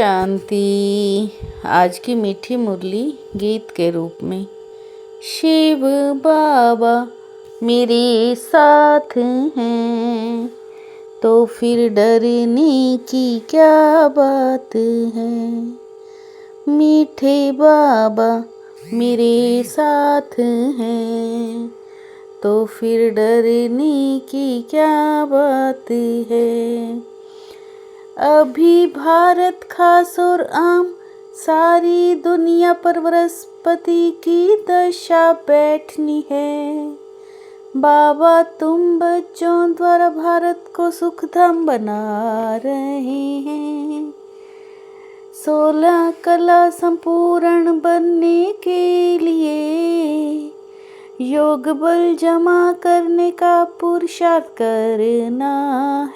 शांति। आज की मीठी मुरली गीत के रूप में। शिव बाबा मेरे साथ हैं तो फिर डरने की क्या बात है। मीठे बाबा मेरे साथ हैं तो फिर डरने की क्या बात है। अभी भारत खास और आम सारी दुनिया पर बृहस्पति की दशा बैठनी है। बाबा तुम बच्चों द्वारा भारत को सुखधाम बना रहे हैं। 16 कला संपूर्ण बनने के लिए योग बल जमा करने का पुरुषार्थ करना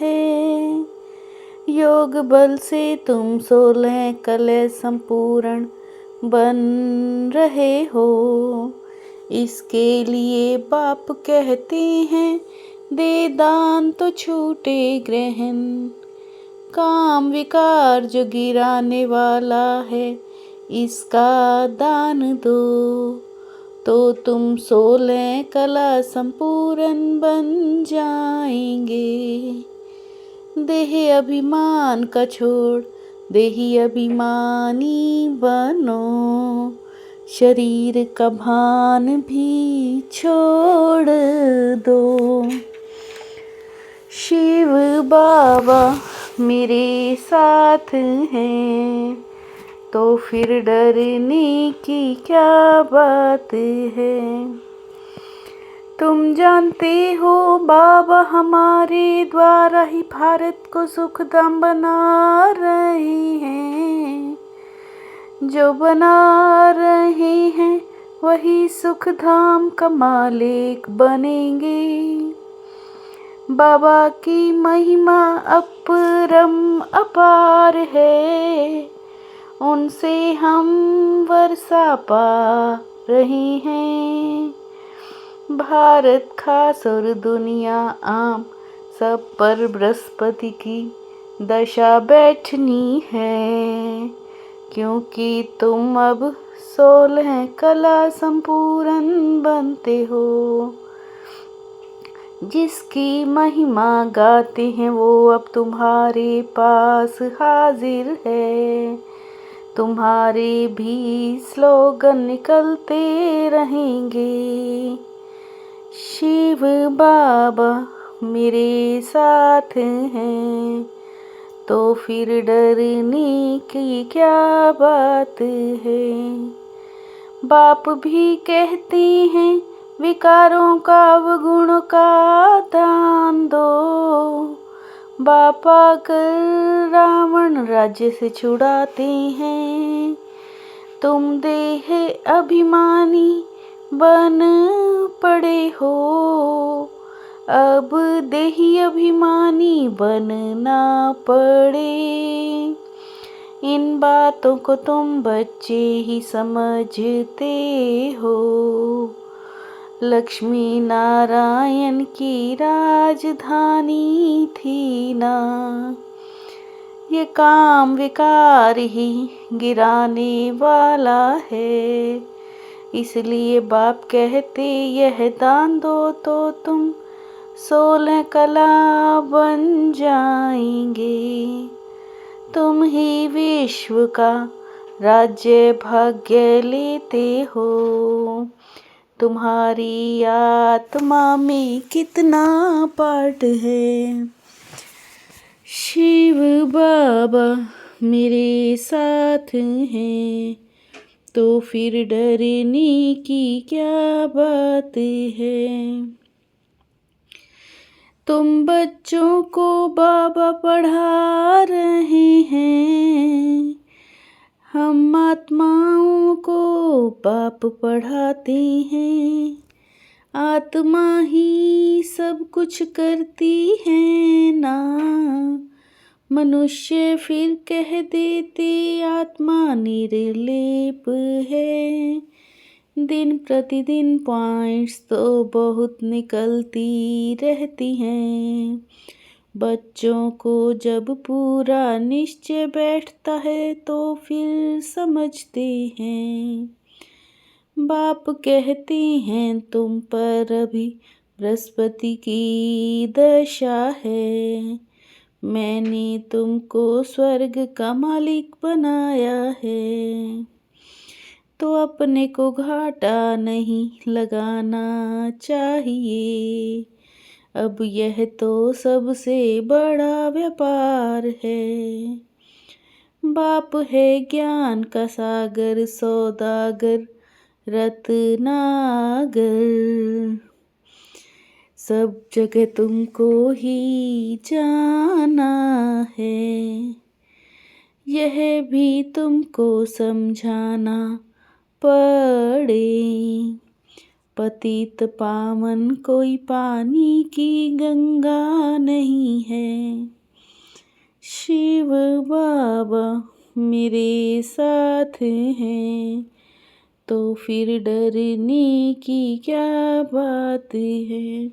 है। योग बल से तुम 16 कला संपूर्ण बन रहे हो। इसके लिए बाप कहते हैं दे दान तो छूटे ग्रहण। काम विकार जो गिराने वाला है इसका दान दो तो तुम 16 कला संपूर्ण बन जाएंगे। देह अभिमान का छोड़ देही अभिमानी बनो। शरीर का भान भी छोड़ दो। शिव बाबा मेरे साथ हैं तो फिर डरने की क्या बात है। तुम जानते हो बाबा हमारे द्वारा ही भारत को सुखधाम बना रहे हैं। जो बना रहे हैं वही सुखधाम का मालिक बनेंगे। बाबा की महिमा अपरम अपार है। उनसे हम वर्षा पा रहे हैं। भारत खास और दुनिया आम सब पर बृहस्पति की दशा बैठनी है। क्योंकि तुम अब 16 कला संपूर्ण बनते हो। जिसकी महिमा गाते हैं वो अब तुम्हारे पास हाजिर है। तुम्हारे भी स्लोगन निकलते रहेंगे। शिव बाबा मेरे साथ हैं तो फिर डरने की क्या बात है। बाप भी कहते हैं विकारों का अवगुणों का दान दो। बापा कर रावण राज्य से छुड़ाते हैं। तुम देह अभिमानी बन पड़े हो। अब देही अभिमानी बनना पड़े। इन बातों को तुम बच्चे ही समझते हो। लक्ष्मी नारायण की राजधानी थी ना। ये काम विकार ही गिराने वाला है। इसलिए बाप कहते यह दान दो तो तुम 16 कला बन जाएंगे। तुम ही विश्व का राज्य भाग्य लेते हो। तुम्हारी आत्मा में कितना पार्ट है। शिव बाबा मेरे साथ हैं तो फिर डरने की क्या बात है। तुम बच्चों को बाबा पढ़ा रहे हैं। हम आत्माओं को बाप पढ़ाते हैं। आत्मा ही सब कुछ करती है ना। मनुष्य फिर कह देते आत्मा निर्लेप है। दिन प्रतिदिन पॉइंट्स तो बहुत निकलती रहती हैं। बच्चों को जब पूरा निश्चय बैठता है तो फिर समझते हैं। बाप कहते हैं तुम पर अभी बृहस्पति की दशा है। मैंने तुमको स्वर्ग का मालिक बनाया है, तो अपने को घाटा नहीं लगाना चाहिए। अब यह तो सबसे बड़ा व्यापार है। बाप है ज्ञान का सागर, सौदागर रत्नागर। सब जगह तुमको ही जाना है, यह भी तुमको समझाना पड़े। पतित पावन कोई पानी की गंगा नहीं है। शिव बाबा मेरे साथ हैं, तो फिर डरने की क्या बात है।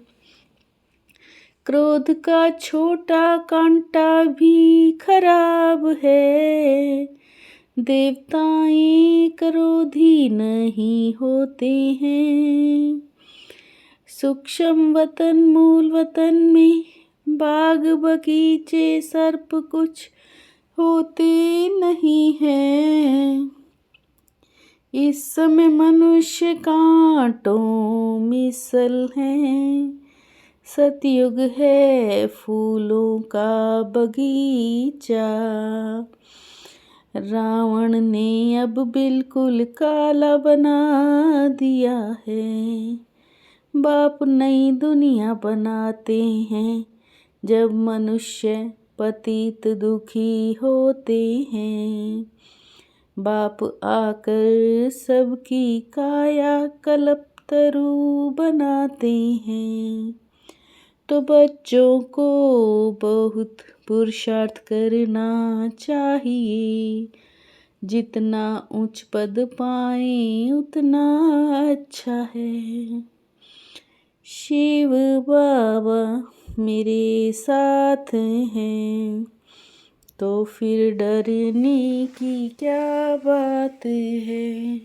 क्रोध का छोटा कांटा भी खराब है। देवताएं क्रोधी नहीं होते हैं। सूक्ष्म वतन मूल वतन में बाग बगीचे सर्प कुछ होते नहीं हैं। इस समय मनुष्य कांटों में सल हैं। सतयुग है फूलों का बगीचा। रावण ने अब बिल्कुल काला बना दिया है। बाप नई दुनिया बनाते हैं जब मनुष्य पतित दुखी होते हैं। बाप आकर सबकी काया कल्पतरु बनाते हैं। तो बच्चों को बहुत पुरुषार्थ करना चाहिए। जितना उच्च पद पाए उतना अच्छा है। शिव बाबा मेरे साथ हैं, तो फिर डरने की क्या बात है।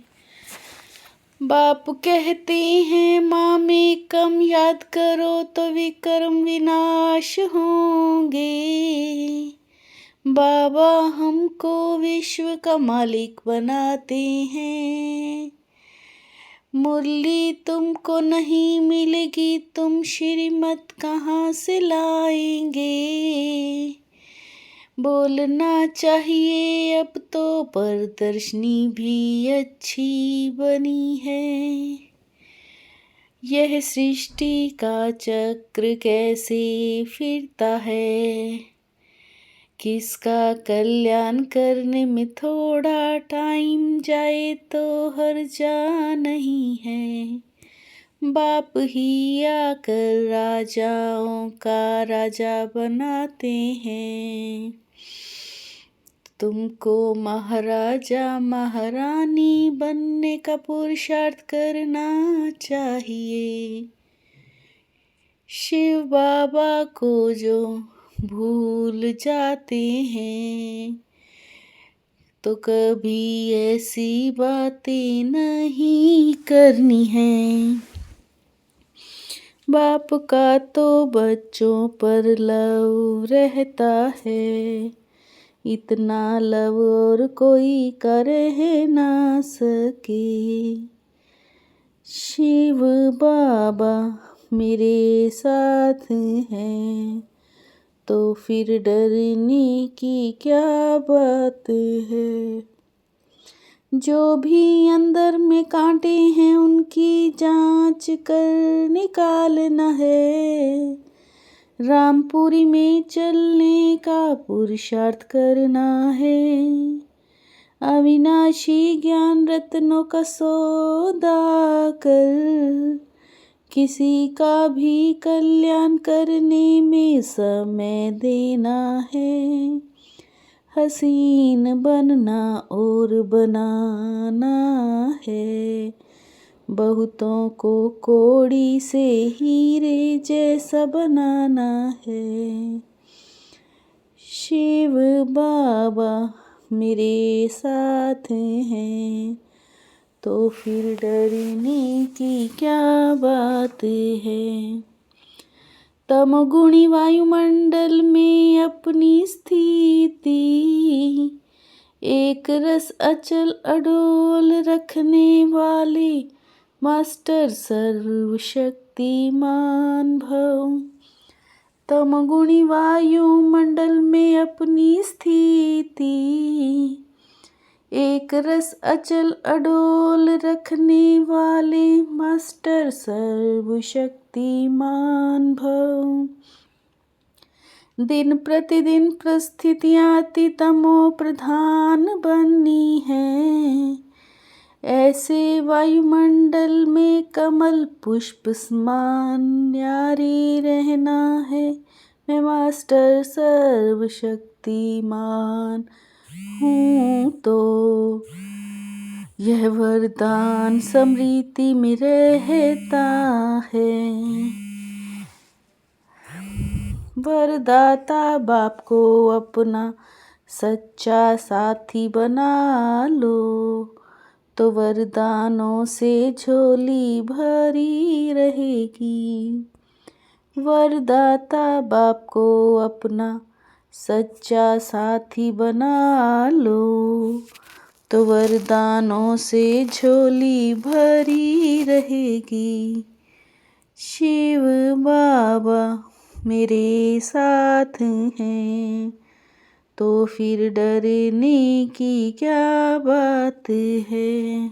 बाप कहते हैं माँ में कम याद करो तो विक्रम विनाश होंगे। बाबा हमको विश्व का मालिक बनाते हैं। मुरली तुमको नहीं मिलेगी, तुम श्रीमत कहाँ से लाएंगे। बोलना चाहिए अब तो प्रदर्शनी भी अच्छी बनी है। यह सृष्टि का चक्र कैसे फिरता है। किसका कल्याण करने में थोड़ा टाइम जाए तो हर्जा नहीं है। बाप ही आकर राजाओं का राजा बनाते हैं। तुमको महाराजा महारानी बनने का पुरुषार्थ करना चाहिए। शिव बाबा को जो भूल जाते हैं तो कभी ऐसी बातें नहीं करनी है। बाप का तो बच्चों पर लव रहता है। इतना लव और कोई कर ना सके। शिव बाबा मेरे साथ हैं, तो फिर डरने की क्या बात है। जो भी अंदर में कांटे हैं उनकी जांच कर निकालना है। रामपुरी में चलने का पुरुषार्थ करना है। अविनाशी ज्ञान रत्नों का सौदा कर किसी का भी कल्याण करने में समय देना है। हसीन बनना और बनाना है। बहुतों को कोड़ी से हीरे जैसा बनाना है। शिव बाबा मेरे साथ हैं, तो फिर डरने की क्या बात है। तमोगुणी वायुमंडल में अपनी स्थिति एक रस अचल अडोल रखने वाले मास्टर सर्वशक्तिमान भव। तमोगुणी वायुमंडल में अपनी स्थिति एक रस अचल अडोल रखने वाले मास्टर सर्वशक्तिमान भव। दिन प्रतिदिन परिस्थितियाँ अति तमो प्रधान बननी है, ऐसे वायुमंडल में कमल पुष्प समान न्यारी रहना है। मैं मास्टर सर्वशक्तिमान हूँ, तो यह वरदान स्मृति में रहता है। वरदाता बाप को अपना सच्चा साथी बना लो, तो वरदानों से झोली भरी रहेगी। वरदाता बाप को अपना सच्चा साथी बना लो, तो वरदानों से झोली भरी रहेगी। शिव बाबा मेरे साथ हैं, तो फिर डरने की क्या बात है।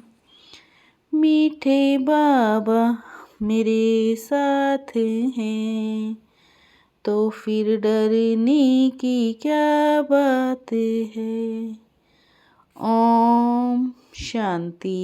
मीठे बाबा मेरे साथ हैं, तो फिर डरने की क्या बात है। ओम शांति।